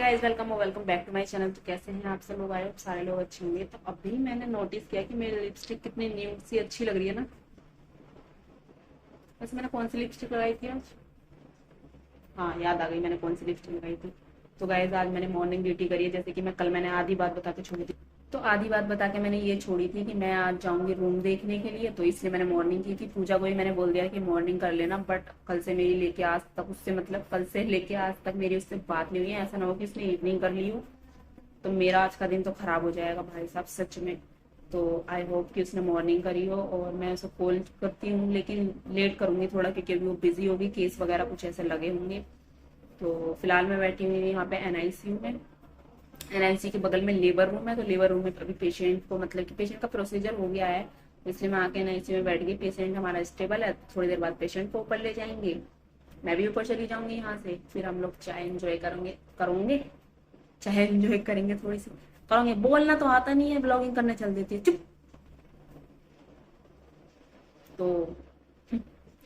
Guys, welcome back to my channel. तो कैसे हैं आप सब लोग? आए होप सारे लोग अच्छे होंगे। तो अभी मैंने नोटिस किया कि मेरी लिपस्टिक कितनी न्यूड सी अच्छी लग रही है ना। वैसे मैंने कौन सी लिपस्टिक लगाई थी आज? हाँ, याद आ गई मैंने कौन सी लिपस्टिक लगाई थी। तो गाइस, आज मैंने मॉर्निंग ड्यूटी करी है। जैसे कि मैं कल मैंने आधी बात बता के छोड़ी थी। तो आधी बात बता के मैंने ये छोड़ी थी कि मैं आज जाऊंगी रूम देखने के लिए, तो इसलिए मैंने मॉर्निंग की थी। पूजा को भी मैंने बोल दिया कि मॉर्निंग कर लेना, बट कल से मेरी लेके आज तक उससे मतलब कल से लेके आज तक मेरी उससे बात नहीं हुई है। ऐसा ना हो कि उसने इवनिंग कर ली हो, तो मेरा आज का दिन तो खराब हो जाएगा भाई साहब सच में। तो आई होप कि उसने मॉर्निंग करी हो, और मैं उसे कॉल करती हूँ लेकिन लेट करूंगी थोड़ा, क्योंकि अभी वो बिजी होगी, केस वगैरह कुछ ऐसे लगे होंगे। तो फिलहाल मैं बैठी हुई हूँ यहाँ पे एनआईसीयू में। एनआईसी के बगल में लेबर रूम है, तो लेबर रूम में अभी पेशेंट को मतलब कि पेशेंट का प्रोसीजर हो गया है, इसलिए मैं आके एनआईसी में बैठ गई। पेशेंट हमारा स्टेबल है, थोड़ी देर बाद पेशेंट को ऊपर ले जाएंगे, मैं भी ऊपर चली जाऊंगी यहाँ से। फिर हम लोग चाय एंजॉय करेंगे करूंगे चाहे एंजॉय करेंगे, थोड़ी सी करेंगे। बोलना तो आता नहीं है, ब्लॉगिंग करने चल देती है, चुप। तो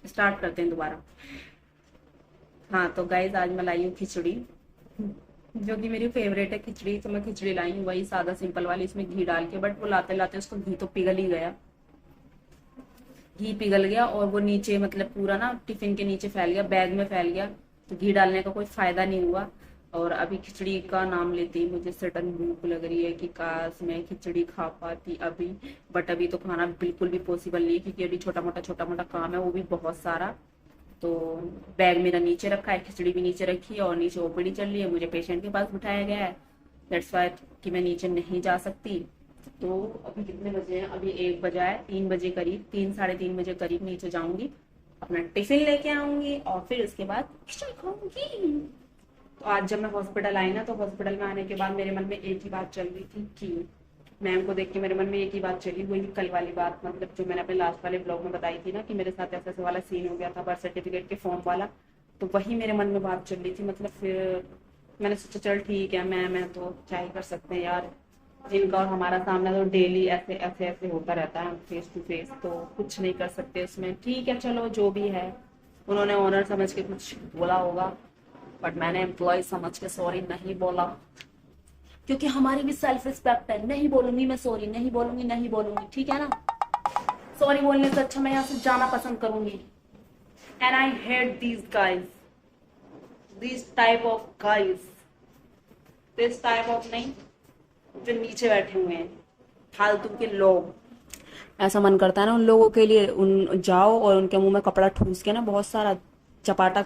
स्टार्ट करते हैं दोबारा। हाँ तो गाइज, आज मैं लाई हूँ खिचड़ी, जो कि मेरी फेवरेट है खिचड़ी। तो मैं खिचड़ी लाई हूँ वही सादा सिंपल वाली, इसमें घी डाल के, बट वो लाते लाते उसको घी तो पिघल ही गया। घी पिघल गया और वो नीचे मतलब पूरा ना टिफिन के नीचे फैल गया, बैग में फैल गया। तो घी डालने का कोई फायदा नहीं हुआ। और अभी खिचड़ी का नाम लेते ही मुझे सडन भूख लग रही है कि काश मैं खिचड़ी खा पाती अभी। बट अभी तो खाना बिल्कुल भी पॉसिबल नहीं है, क्योंकि अभी छोटा मोटा काम है, वो भी बहुत सारा। तो बैग मेरा नीचे रखा है, खिचड़ी भी नीचे रखी है, और नीचे ओपीडी चल रही है, मुझे पेशेंट के पास बिठाया गया है। दैट्स वाई कि मैं नीचे नहीं जा सकती। तो अभी कितने बजे हैं? अभी 1 बजा है, 3 बजे करीब, 3 साढ़े 3 बजे करीब नीचे जाऊंगी, अपना टिफिन लेके आऊंगी, और फिर उसके बाद खिचड़ी खाऊंगी। तो आज जब मैं हॉस्पिटल आई ना, तो हॉस्पिटल में आने के बाद मेरे मन में एक ही बात चल रही थी कि मैम को देख के मेरे मन में एक ही बात चली, वही कल वाली बात, मतलब जो मैंने अपने लास्ट वाले ब्लॉग में बताई थी ना कि मेरे साथ ऐसा ऐसा वाला सीन हो गया था बर्थ सर्टिफिकेट के फॉर्म वाला। तो वही मेरे मन में बात चल रही थी। मतलब फिर मैंने सोचा चल ठीक है, मैं तो क्या ही कर सकते हैं यार, जिनका और हमारा सामना तो डेली ऐसे ऐसे ऐसे होता रहता है फेस टू फेस, तो कुछ नहीं कर सकते उसमें। ठीक है चलो जो भी है, उन्होंने ऑनर समझ के कुछ बोला होगा, बट मैंने एम्प्लॉय समझ के सॉरी नहीं बोला, क्योंकि हमारी भी सेल्फ रिस्पेक्ट है। नहीं बोलूंगी मैं सॉरी, नहीं बोलूंगी, नहीं बोलूंगी, ठीक है ना। सॉरी बोलने से अच्छा मैं यहाँ से जाना पसंद करूंगी। And I hate these guys, this type of guys, this type of नहीं, जो नीचे बैठे हुए हैं फालतू के लोग। ऐसा मन करता है ना उन लोगों के लिए उन जाओ और उनके मुंह में कपड़ा ठूस के ना बहुत सारा चपाटा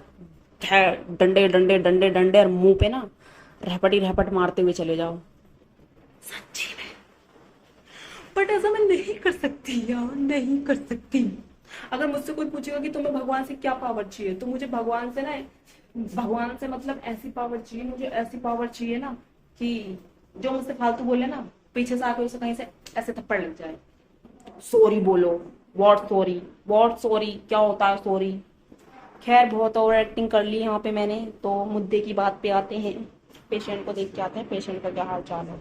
डंडे डंडे डंडे डंडे और मुंह पे ना रहपटी रहपट मारते हुए चले जाओ, सच्ची में। बट ऐसा मैं नहीं कर सकती यार, नहीं कर सकती। अगर मुझसे कोई पूछेगा कि तुम्हें भगवान से क्या पावर चाहिए, तो मुझे भगवान से ना, भगवान से मतलब ऐसी पावर चाहिए, मुझे ऐसी पावर चाहिए ना कि जो मुझसे फालतू बोले ना, पीछे से आके उसे कहीं से ऐसे थप्पड़ लग जाए। सॉरी बोलो, व्हाट सॉरी, क्या होता है सॉरी। खैर बहुत ओवर एक्टिंग कर ली यहाँ पे मैंने, तो मुद्दे की बात पे आते हैं। पेशेंट को देख के आते हैं, पेशेंट का क्या हाल चाल है।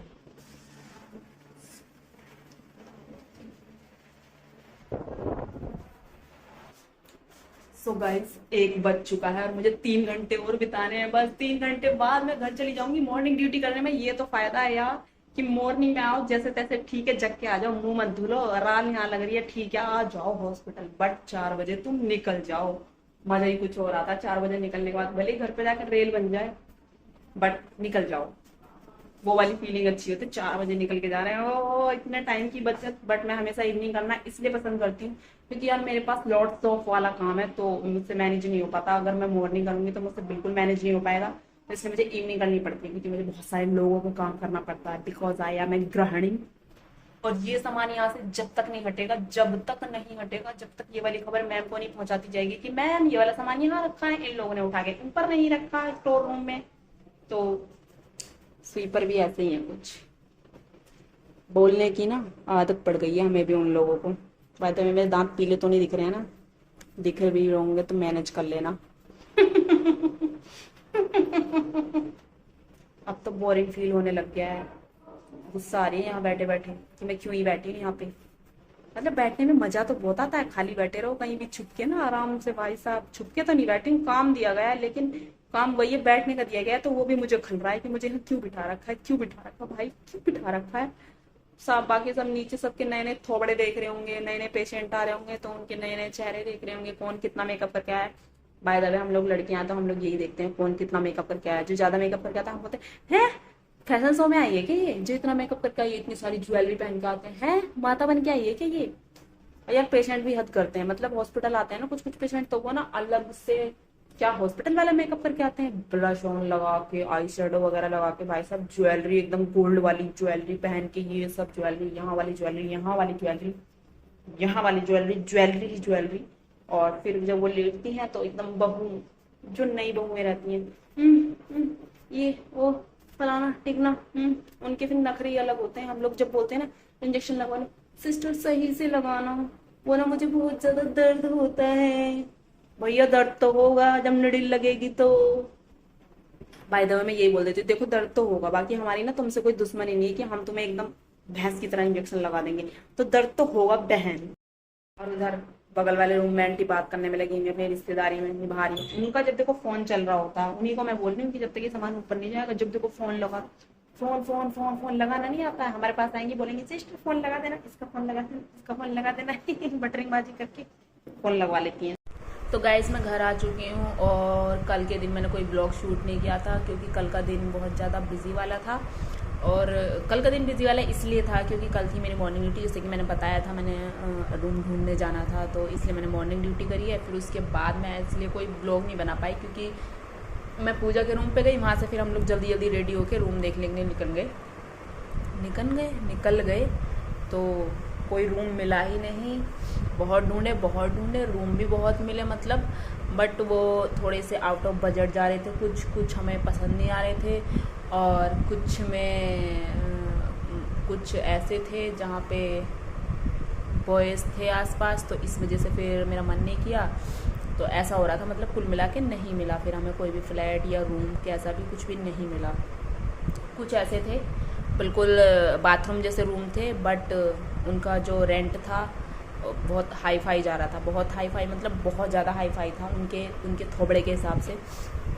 सो गाइस, 1 बज चुका है और मुझे 3 घंटे और बिताने हैं। बस 3 घंटे बाद मैं घर चली जाऊंगी मॉर्निंग ड्यूटी करने में। ये तो फायदा है यार कि मॉर्निंग में आओ जैसे तैसे, ठीक है, जग के आ जाओ, मुंह मत धुलो, राल यहाँ लग रही है, ठीक है, आ जाओ हॉस्पिटल। बट 4 बजे तुम निकल जाओ, मजा ही कुछ और आता है। 4 बजे निकलने के बाद भले ही घर पे जाकर रेल बन जाए, बट निकल जाओ, वो वाली फीलिंग अच्छी होती है। 4 बजे निकल के जा रहे हैं, ओ इतने टाइम की बचत। बट मैं हमेशा इवनिंग करना इसलिए पसंद करती हूँ क्योंकि यार मेरे पास लॉट्स ऑफ वाला काम है, तो मुझसे मैनेज नहीं हो पाता। अगर मैं मॉर्निंग करूंगी तो मुझसे बिल्कुल मैनेज नहीं हो पाएगा, तो इसलिए मुझे इवनिंग करनी पड़ती है, क्योंकि मुझे बहुत सारे लोगों को काम करना पड़ता है, बिकॉज आई एम ए गृहिणी। और ये सामान यहाँ से जब तक नहीं हटेगा, जब तक नहीं हटेगा, जब तक ये वाली खबर मैम को नहीं पहुंचाती जाएगी कि मैम ये वाला सामान यहाँ रखा है, इन लोगों ने उठा के ऊपर नहीं रखा है स्टोर रूम में। तो स्वीपर भी ऐसे ही है कुछ, बोलने की ना आदत पड़ गई है हमें भी उन लोगों को। बाय द वे, मेरे दांत पीले तो नहीं दिख रहे हैं ना? दिख रहे भी होंगे तो मैनेज कर लेना। अब तो बोरिंग फील होने लग गया है, गुस्सा आ रही है यहाँ बैठे बैठे कि मैं क्यों ही बैठी हूँ यहाँ पे। मतलब बैठने में मजा तो बहुत आता है, खाली बैठे रहो कहीं भी छुप के ना आराम से। भाई साहब छुप के तो नहीं बैठे हूँ, काम दिया गया है, लेकिन काम वही है, बैठने का दिया गया है, तो वो भी मुझे खल रहा है कि मुझे यहाँ क्यों बिठा रखा है, क्यों बिठा रखा भाई, क्यों बिठा रखा है। सब बाकी सब नीचे सबके नए नए थोबड़े देख रहे होंगे, नए नए पेशेंट आ रहे होंगे, तो उनके नए नए चेहरे देख रहे होंगे, कौन कितना मेकअप करके आया है। बाय द वे हम लोग लड़कियां तो हम लोग यही देखते हैं कौन कितना मेकअप करके आया है। जो ज्यादा मेकअप करके आता है हम बोलते हैं फैशन शो में आई है क्या ये, जो इतना मेकअप करके आई है, इतनी सारी ज्वेलरी पहन के आते हैं, माता बन के आई है क्या ये। यार पेशेंट भी हद करते हैं, मतलब हॉस्पिटल आते हैं ना कुछ कुछ पेशेंट, तो वो ना अलग से क्या हॉस्पिटल वाला मेकअप करके आते हैं, ब्लश ऑन लगा के, आई शेडो वगैरह लगा के, भाई साहब ज्वेलरी एकदम गोल्ड वाली ज्वेलरी पहन के, ये सब ज्वेलरी, यहाँ वाली ज्वेलरी, यहाँ वाली ज्वेलरी, यहाँ वाली ज्वेलरी, ज्वेलरी ही ज्वेलरी। और फिर जब वो लेटती हैं तो एकदम बहू, जो नई बहुएं रहती हैं, ये वो फलाना टिकना, उनके फिर नखरे ही अलग होते हैं। हम लोग जब बोलते हैं ना इंजेक्शन लगवा लो, सिस्टर सही से लगाना, वो ना मुझे बहुत ज्यादा दर्द होता है। भैया दर्द तो होगा जब निडिल लगेगी तो। बाय द वे मैं यही बोल देती हूँ, देखो दर्द तो होगा, बाकी हमारी ना तुमसे कोई दुश्मनी नहीं है कि हम तुम्हें एकदम भैंस की तरह इंजेक्शन लगा देंगे, तो दर्द तो होगा बहन। और उधर बगल वाले रूम में आंटी बात करने में लगी हुई अपनी रिश्तेदारी में निभा रही है। उनका जब देखो फोन चल रहा होता है, उन्हीं को मैं बोल रही हूँ कि जब तक ये सामान ऊपर नहीं जाएगा, जब देखो फोन लगा, फोन फोन फोन फोन लगाना नहीं आता है। हमारे पास आएंगे बोलेंगे सिस्टर फोन लगा देना, इसका फोन लगा देना, इसका फोन लगा देना बटरिंगबाजी करके फोन लगवा लेती हैं। तो गाइस मैं घर आ चुकी हूँ, और कल के दिन मैंने कोई ब्लॉग शूट नहीं किया था क्योंकि कल का दिन बहुत ज़्यादा बिजी वाला था। और कल का दिन बिजी वाला इसलिए था क्योंकि कल थी मेरी मॉर्निंग ड्यूटी, जैसे कि मैंने बताया था, मैंने रूम ढूंढने जाना था, तो इसलिए मैंने मॉर्निंग ड्यूटी करी है। फिर उसके बाद मैं इसलिए कोई ब्लॉग नहीं बना पाई क्योंकि मैं पूजा के रूम पे गई, वहाँ से फिर हम लोग जल्दी जल्दी रेडी होके रूम देख लेंगे निकल गए तो कोई रूम मिला ही नहीं। बहुत ढूंढे, रूम भी बहुत मिले मतलब, बट वो थोड़े से आउट ऑफ बजट जा रहे थे, कुछ हमें पसंद नहीं आ रहे थे, और कुछ ऐसे थे जहाँ पे बॉयज़ थे आसपास, तो इस वजह से फिर मेरा मन नहीं किया। तो ऐसा हो रहा था, मतलब कुल मिला के नहीं मिला फिर हमें कोई भी फ्लैट या रूम कैसा भी कुछ भी नहीं मिला। कुछ ऐसे थे बिल्कुल बाथरूम जैसे रूम थे, बट उनका जो रेंट था बहुत हाई फाई जा रहा था, बहुत हाई फाई मतलब बहुत ज़्यादा हाई फाई था उनके थोबड़े के हिसाब से।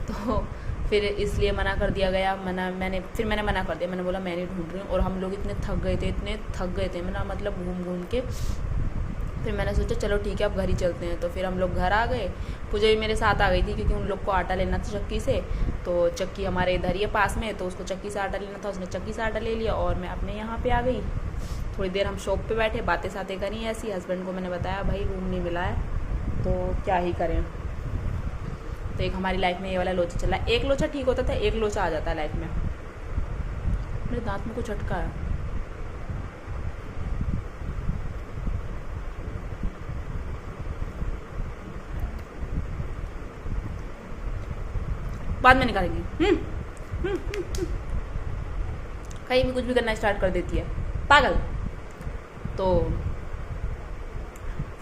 तो फिर इसलिए मना कर दिया गया। मैंने मना कर दिया, मैंने बोला मैं नहीं ढूंढ रही हूँ। और हम लोग इतने थक गए थे मैंने मतलब घूम के। फिर मैंने सोचा चलो ठीक है अब घर ही चलते हैं, तो फिर हम लोग घर आ गए। पूजा भी मेरे साथ आ गई थी क्योंकि उन लोग को आटा लेना था चक्की से, तो चक्की हमारे इधर ही है पास में, तो उसको चक्की से आटा लेना था, उसने चक्की से आटा ले लिया और मैं अपने यहाँ पे आ गई। थोड़ी देर हम शॉप पे बैठे, बातें सातें करी ऐसी। हस्बैंड को मैंने बताया भाई रूम नहीं मिला है तो क्या ही करें। तो एक हमारी लाइफ में ये वाला लोचा चला, एक लोचा ठीक होता था, एक लोचा आ जाता है लाइफ में। मेरे दांत में कुछ अटका है। बाद में निकालेंगे। कहीं भी कुछ भी करना स्टार्ट कर देती है, पागल। तो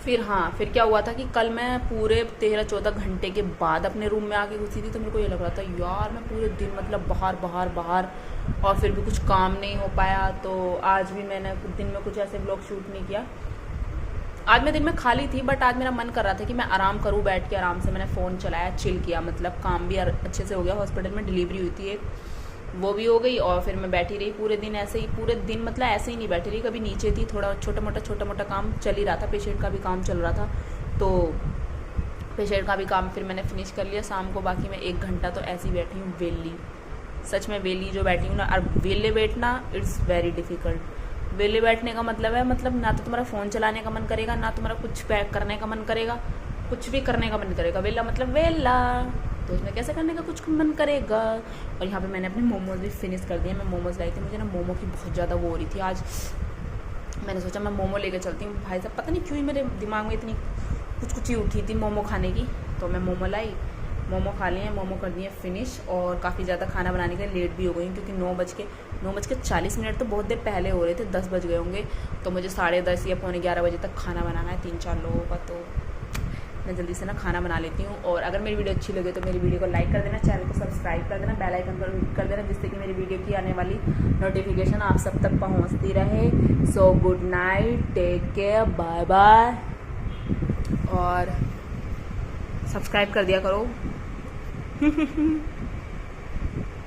फिर क्या हुआ था कि कल मैं पूरे 13-14 घंटे के बाद अपने रूम में आके घुसी थी, तो मेरे को ये लग रहा था यार मैं पूरे दिन मतलब बाहर और फिर भी कुछ काम नहीं हो पाया। तो आज भी मैंने दिन में कुछ ऐसे ब्लॉग शूट नहीं किया। आज मैं दिन में खाली थी, बट आज मेरा मन कर रहा था कि मैं आराम करूं, बैठ के आराम से मैंने फ़ोन चलाया, चिल किया, मतलब काम भी अच्छे से हो गया। हॉस्पिटल में डिलीवरी हुई थी एक, वो भी हो गई, और फिर मैं बैठी रही पूरे दिन ऐसे ही, पूरे दिन मतलब ऐसे ही नहीं बैठी रही, कभी नीचे थी, थोड़ा छोटा मोटा काम चल ही रहा था, पेशेंट का भी काम चल रहा था, तो पेशेंट का भी काम फिर मैंने फिनिश कर लिया शाम को। बाकी मैं 1 घंटा तो ऐसी बैठी हूँ वेली, सच में वेली जो बैठी हूँ ना। और वेले बैठना इट्स वेरी डिफ़िकल्ट। वेले बैठने का मतलब है, मतलब ना तो तुम्हारा फ़ोन चलाने का मन करेगा, ना तुम्हारा कुछ पैक करने का मन करेगा, कुछ भी करने का मन करेगा। वेला मतलब वेला, तो उसमें कैसे करने का कुछ मन करेगा। और यहाँ पे मैंने अपने मोमोज भी फिनिश कर दिए। मैं मोमोज लाई थी, मुझे ना मोमो की बहुत ज़्यादा वो हो रही थी आज। मैंने सोचा मैं मोमो लेकर चलती हूँ। भाई साहब पता नहीं क्यों ही मेरे दिमाग में इतनी कुछ ही उठी थी मोमो खाने की, तो मैं मोमो लाई, मोमो खा लिए, मोमो कर दिए फिनिश। और काफ़ी ज़्यादा खाना बनाने के लिए लेट भी हो गई क्योंकि 9:40 तो बहुत देर पहले हो रहे थे, 10 बज गए होंगे। तो मुझे 10:30 या 11:15 बजे तक खाना बनाना है 3-4 लोगों का। तो मैं जल्दी से ना खाना बना लेती हूँ। और अगर मेरी वीडियो अच्छी लगे तो मेरी वीडियो को लाइक कर देना, चैनल को सब्सक्राइब कर देना, बेल आइकन पर क्लिक कर देना, जिससे कि मेरी वीडियो की आने वाली नोटिफिकेशन आप सब तक पहुँचती रहे। So good night, take care, bye bye, और सब्सक्राइब कर दिया करो।